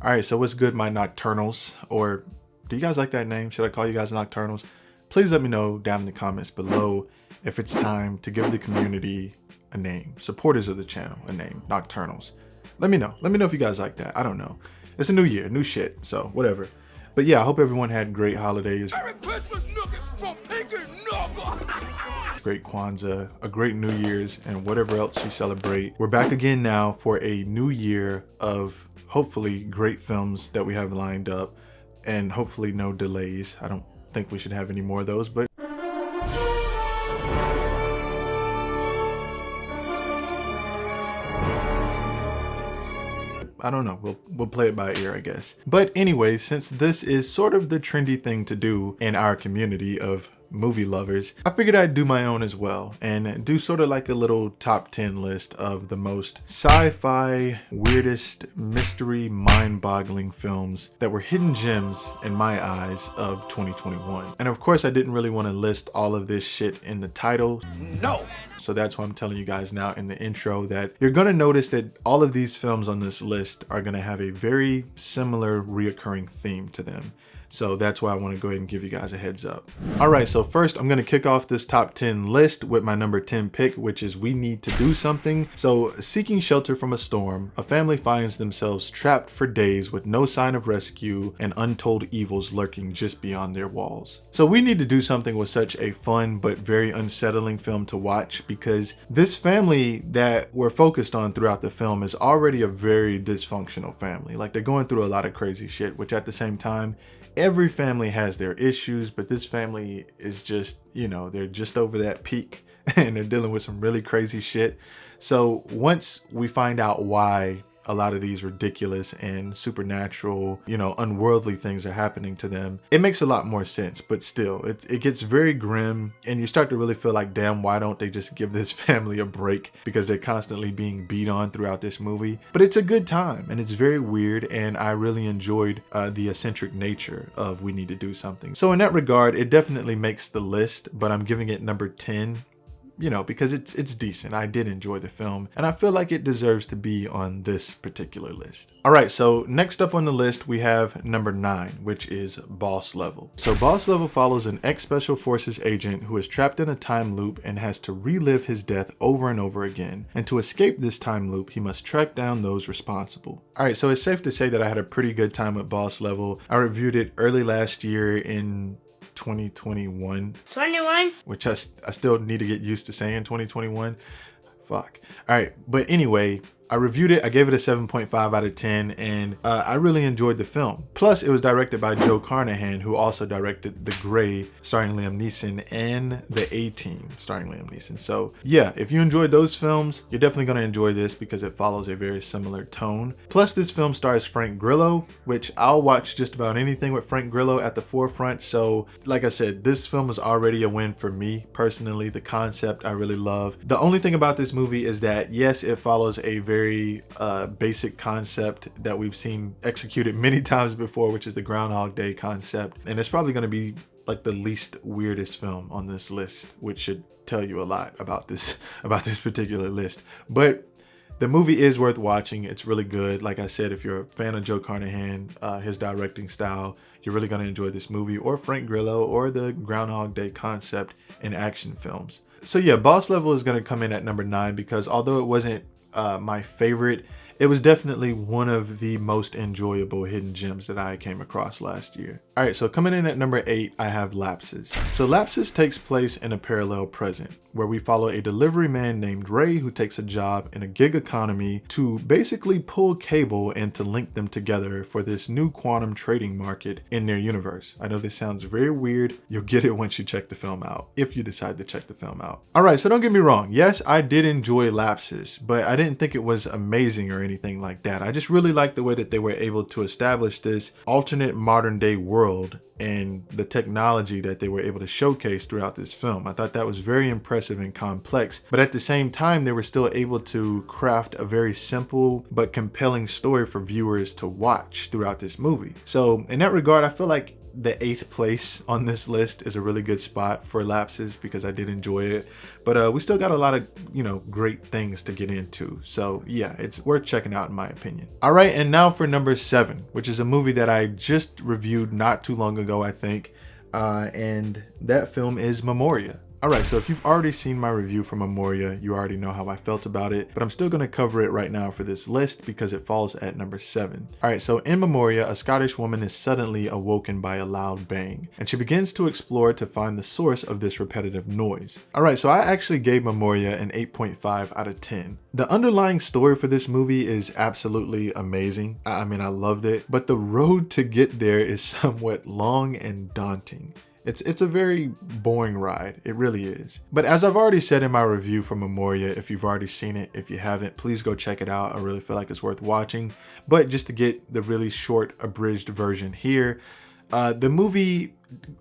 All right, so what's good, my Nocturnals? Or do you guys like that name? Should I call you guys Nocturnals? Please let me know down in the comments below if it's time to give the community a name, supporters of the channel a name, Nocturnals. Let me know. Let me know if you guys like that. I don't know. It's a new year, new shit, so whatever. But yeah, I hope everyone had great holidays. Merry Christmas, Nugget from Pinky Nugget. Great Kwanzaa, a great New Year's, and whatever else you celebrate. We're back again now for a new year of hopefully great films that we have lined up, and hopefully no delays. I don't think we should have any more of those, but I don't know, we'll play it by ear, I guess. But anyway, since this is sort of the trendy thing to do in our community of movie lovers, I figured I'd do my own as well and do sort of like a little top 10 list of the most sci-fi, weirdest, mystery, mind-boggling films that were hidden gems in my eyes of 2021. And of course, I didn't really want to list all of this shit in the title. No! So that's why I'm telling you guys now in the intro that you're gonna notice that all of these films on this list are gonna have a very similar reoccurring theme to them. So that's why I want to go ahead and give you guys a heads up. All right, so first I'm going to kick off this top 10 list with my number 10 pick, which is We Need to Do Something. So seeking shelter from a storm, a family finds themselves trapped for days with no sign of rescue and untold evils lurking just beyond their walls. So We Need to Do Something was such a fun but very unsettling film to watch because this family that we're focused on throughout the film is already a very dysfunctional family. Like, they're going through a lot of crazy shit, which at the same time, every family has their issues, but this family is just, you know, they're just over that peak and they're dealing with some really crazy shit. So once we find out why a lot of these ridiculous and supernatural, you know, unworldly things are happening to them, it makes a lot more sense. But still, it gets very grim and you start to really feel like, damn, why don't they just give this family a break, because they're constantly being beat on throughout this movie. But it's a good time and it's very weird, and I really enjoyed the eccentric nature of We Need to Do Something. So in that regard, it definitely makes the list, but I'm giving it number 10, you know, because it's decent. I did enjoy the film and I feel like it deserves to be on this particular list. All right, so next up on the list we have number 9, which is Boss Level. So Boss Level follows an ex-Special Forces agent who is trapped in a time loop and has to relive his death over and over again. And to escape this time loop, he must track down those responsible. All right, so it's safe to say that I had a pretty good time with Boss Level. I reviewed it early last year in 2021, which I still need to get used to saying 2021. Fuck. All right, but anyway, I reviewed it. I gave it a 7.5 out of 10, and I really enjoyed the film. Plus, it was directed by Joe Carnahan, who also directed The Grey, starring Liam Neeson, and The A-Team, starring Liam Neeson. So yeah, if you enjoyed those films, you're definitely going to enjoy this because it follows a very similar tone. Plus, this film stars Frank Grillo, which I'll watch just about anything with Frank Grillo at the forefront. So like I said, this film is already a win for me personally. The concept I really love. The only thing about this movie is that, yes, it follows a very basic concept that we've seen executed many times before, which is the Groundhog Day concept. And it's probably going to be like the least weirdest film on this list, which should tell you a lot about this particular list. But the movie is worth watching. It's really good. Like I said, if you're a fan of Joe Carnahan, his directing style, you're really going to enjoy this movie, or Frank Grillo, or the Groundhog Day concept in action films. So yeah, Boss Level is going to come in at number 9 because although it wasn't my favorite, it was definitely one of the most enjoyable hidden gems that I came across last year. All right, so coming in at number 8, I have Lapses. So Lapses takes place in a parallel present where we follow a delivery man named Ray who takes a job in a gig economy to basically pull cable and to link them together for this new quantum trading market in their universe. I know this sounds very weird. You'll get it once you check the film out, if you decide to check the film out. All right, so don't get me wrong. Yes, I did enjoy Lapses, but I didn't think it was amazing or anything like that. I just really liked the way that they were able to establish this alternate modern day world and the technology that they were able to showcase throughout this film. I thought that was very impressive and complex, but at the same time, they were still able to craft a very simple but compelling story for viewers to watch throughout this movie. So in that regard, I feel like the 8th place on this list is a really good spot for Lapses because I did enjoy it. But we still got a lot of, great things to get into. So yeah, it's worth checking out in my opinion. All right, and now for number 7, which is a movie that I just reviewed not too long ago, I think. And that film is Memoria. Alright, so if you've already seen my review for Memoria, you already know how I felt about it, but I'm still going to cover it right now for this list because it falls at number 7. Alright, so in Memoria, a Scottish woman is suddenly awoken by a loud bang, and she begins to explore to find the source of this repetitive noise. Alright, so I actually gave Memoria an 8.5 out of 10. The underlying story for this movie is absolutely amazing. I mean, I loved it, but the road to get there is somewhat long and daunting. It's a very boring ride, it really is. But as I've already said in my review for Memoria, if you've already seen it, if you haven't, please go check it out. I really feel like it's worth watching. But just to get the really short, abridged version here, the movie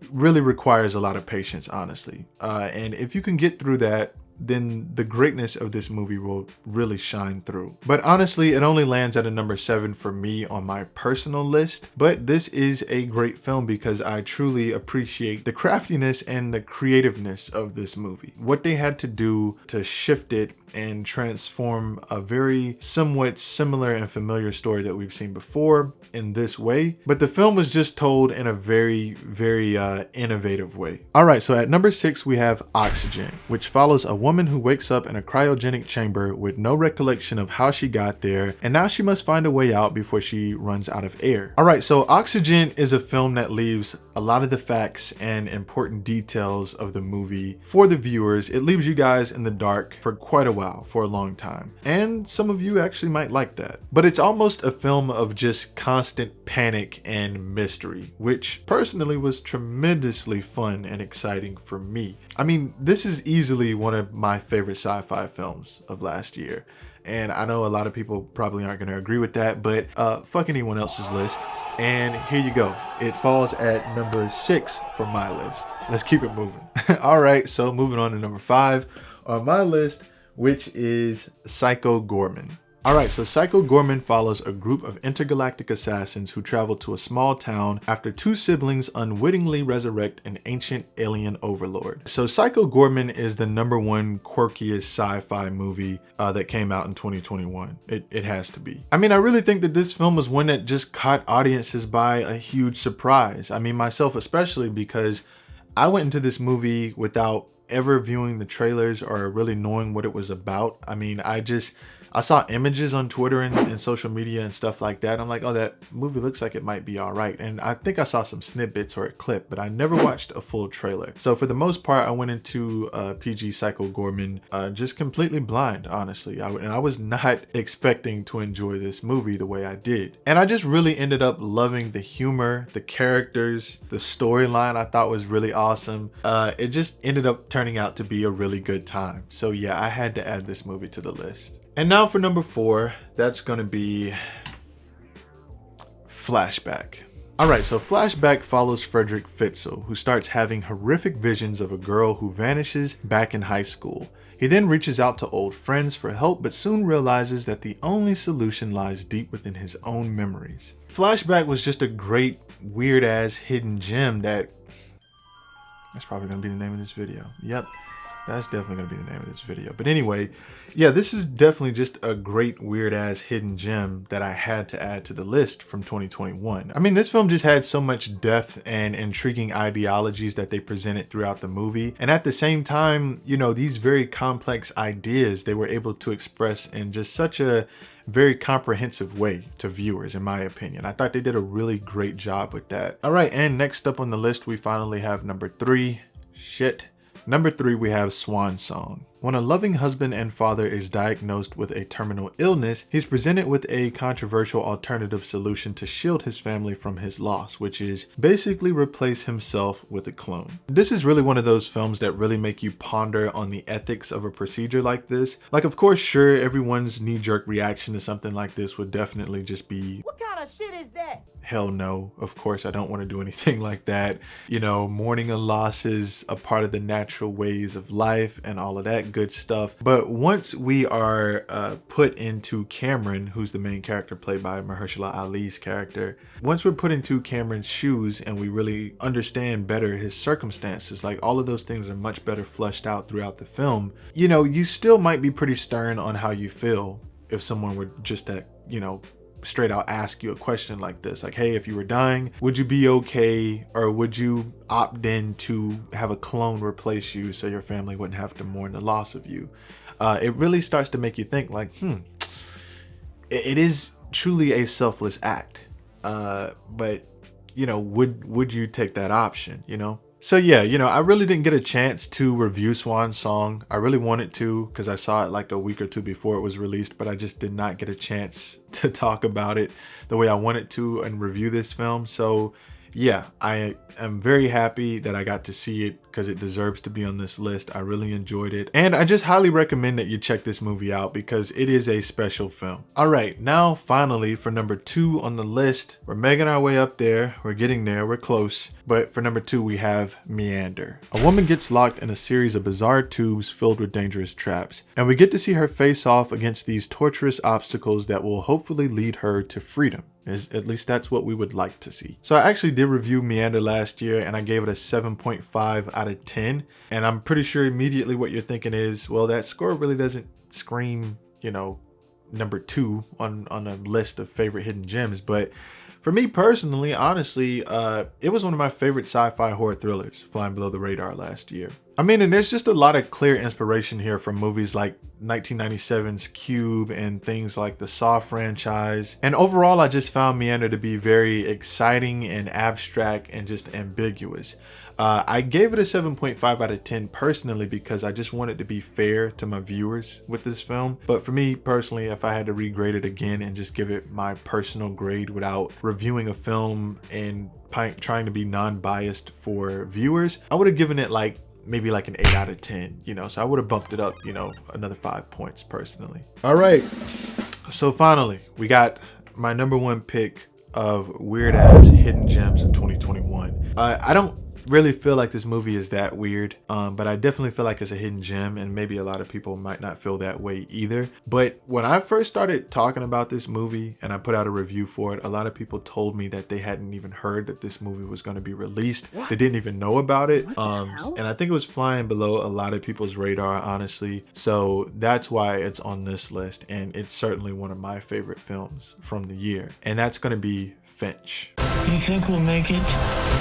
really requires a lot of patience, honestly. And if you can get through that, then the greatness of this movie will really shine through. But honestly, it only lands at a number 7 for me on my personal list. But this is a great film because I truly appreciate the craftiness and the creativeness of this movie. What they had to do to shift it and transform a very somewhat similar and familiar story that we've seen before in this way. But the film was just told in a very, very innovative way. All right, so at number 6, we have Oxygen, which follows a woman who wakes up in a cryogenic chamber with no recollection of how she got there, and now she must find a way out before she runs out of air. All right, so Oxygen is a film that leaves a lot of the facts and important details of the movie for the viewers. It leaves you guys in the dark for quite a while, for a long time. And some of you actually might like that. But it's almost a film of just constant panic and mystery, which personally was tremendously fun and exciting for me. I mean, this is easily one of my favorite sci-fi films of last year. And I know a lot of people probably aren't going to agree with that, but fuck anyone else's list. And here you go. It falls at number 6 for my list. Let's keep it moving. All right, so moving on to number 5 on my list, which is Psycho Goreman. All right, so Psycho Goreman follows a group of intergalactic assassins who travel to a small town after 2 siblings unwittingly resurrect an ancient alien overlord. So Psycho Goreman is the number 1 quirkiest sci-fi movie that came out in 2021. It has to be. I mean, I really think that this film was one that just caught audiences by a huge surprise. I mean, myself especially, because I went into this movie without ever viewing the trailers or really knowing what it was about. I mean, I saw images on Twitter and social media and stuff like that. I'm like, oh, that movie looks like it might be all right. And I think I saw some snippets or a clip, but I never watched a full trailer. So for the most part, I went into PG Psycho Goreman just completely blind, honestly. And I was not expecting to enjoy this movie the way I did. And I just really ended up loving the humor, the characters, the storyline I thought was really awesome. It just ended up turning out to be a really good time. So yeah, I had to add this movie to the list. And now for number 4, that's gonna be Flashback. All right, so Flashback follows Frederick Fitzel, who starts having horrific visions of a girl who vanishes back in high school. He then reaches out to old friends for help, but soon realizes that the only solution lies deep within his own memories. Flashback was just a great, weird-ass hidden gem that's probably gonna be the name of this video. Yep. That's definitely going to be the name of this video. But anyway, yeah, this is definitely just a great weird ass hidden gem that I had to add to the list from 2021. I mean, this film just had so much depth and intriguing ideologies that they presented throughout the movie. And at the same time, you know, these very complex ideas they were able to express in just such a very comprehensive way to viewers, in my opinion. I thought they did a really great job with that. All right, and next up on the list, we finally have number 3. Number 3, we have Swan Song. When a loving husband and father is diagnosed with a terminal illness, he's presented with a controversial alternative solution to shield his family from his loss, which is basically replace himself with a clone. This is really one of those films that really make you ponder on the ethics of a procedure like this. Like, of course, sure, everyone's knee-jerk reaction to something like this would definitely just be, what kind of shit shit is that? Hell no, of course I don't want to do anything like that. You know, mourning a loss is a part of the natural ways of life and all of that good stuff. But once we are put into Cameron, who's the main character played by Mahershala Ali's character, once we're put into Cameron's shoes and we really understand better his circumstances, like all of those things are much better fleshed out throughout the film. You know, you still might be pretty stern on how you feel if someone were just to, you know, straight out ask you a question like this, like, hey, if you were dying, would you be okay, or would you opt in to have a clone replace you so your family wouldn't have to mourn the loss of you? It really starts to make you think like, it is truly a selfless act, but you know, would you take that option, you know? So yeah, you know, I really didn't get a chance to review Swan Song. I really wanted to because I saw it like a week or two before it was released, but I just did not get a chance to talk about it the way I wanted to and review this film. So yeah, I am very happy that I got to see it because it deserves to be on this list. I really enjoyed it. And I just highly recommend that you check this movie out because it is a special film. All right, now finally for number 2 on the list, we're making our way up there. We're getting there, we're close. But for number 2, we have Meander. A woman gets locked in a series of bizarre tubes filled with dangerous traps, and we get to see her face off against these torturous obstacles that will hopefully lead her to freedom. At least that's what we would like to see. So I actually did review Meander last year and I gave it a 7.5 out of 10. And I'm pretty sure immediately what you're thinking is, well, that score really doesn't scream, you know, number 2 on a list of favorite hidden gems. But for me personally, honestly, it was one of my favorite sci-fi horror thrillers, flying below the radar last year. I mean, and there's just a lot of clear inspiration here from movies like 1997's Cube and things like the Saw franchise. And overall, I just found Meander to be very exciting and abstract and just ambiguous. I gave it a 7.5 out of 10 personally because I just wanted to be fair to my viewers with this film. But for me personally, if I had to regrade it again and just give it my personal grade without reviewing a film and trying to be non-biased for viewers, I would have given it like maybe like an 8 out of 10, you know, so I would have bumped it up, you know, another 5 points personally. All right, so finally we got my number 1 pick of weird ass hidden gems of 2021. I don't really feel like this movie is that weird, but I definitely feel like it's a hidden gem, and maybe a lot of people might not feel that way either. But when I first started talking about this movie and I put out a review for it, a lot of people told me that they hadn't even heard that this movie was going to be released. What? They didn't even know about it. And I think it was flying below a lot of people's radar, honestly. So that's why it's on this list, and it's certainly one of my favorite films from the year, and that's going to be Finch. Do you think we'll make it?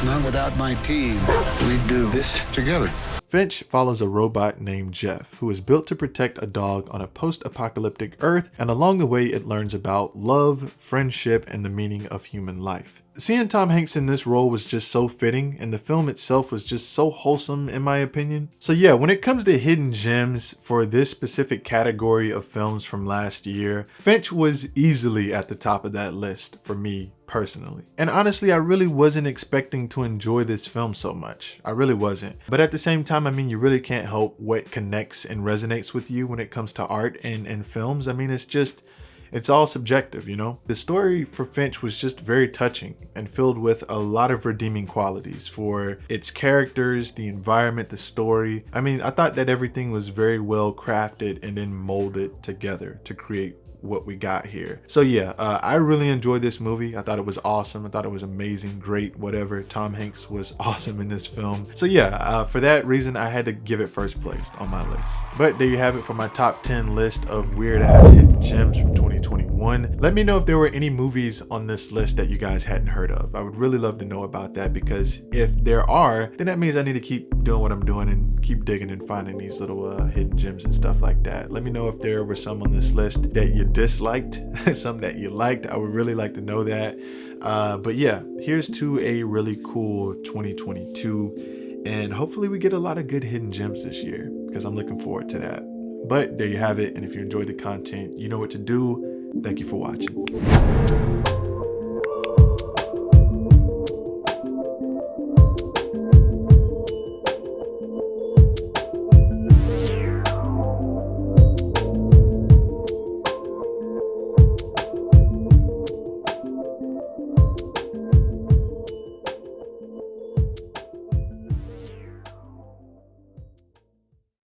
Not without my team. We do this together. Finch follows a robot named Jeff, who is built to protect a dog on a post-apocalyptic Earth, and along the way it learns about love, friendship, and the meaning of human life. Seeing Tom Hanks in this role was just so fitting, and the film itself was just so wholesome in my opinion. So yeah, when it comes to hidden gems for this specific category of films from last year, Finch was easily at the top of that list for me personally. And honestly, I really wasn't expecting to enjoy this film so much. I really wasn't. But at the same time, I mean, you really can't help what connects and resonates with you when it comes to art and films. I mean, it's all subjective, you know? The story for Finch was just very touching and filled with a lot of redeeming qualities for its characters, the environment, the story. I mean, I thought that everything was very well crafted and then molded together to create what we got here. So yeah, I really enjoyed this movie. I thought it was awesome. I thought it was amazing, great, whatever. Tom Hanks was awesome in this film. So yeah, for that reason, I had to give it first place on my list. But there you have it for my top 10 list of weird ass hidden gems from 2021. Let me know if there were any movies on this list that you guys hadn't heard of. I would really love to know about that, because if there are, then that means I need to keep doing what I'm doing and keep digging and finding these little hidden gems and stuff like that. Let me know if there were some on this list that you disliked, some that you liked. I would really like to know that. But yeah, here's to a really cool 2022, and hopefully we get a lot of good hidden gems this year, because I'm looking forward to that. But there you have it, and if you enjoyed the content, you know what to do. Thank you for watching.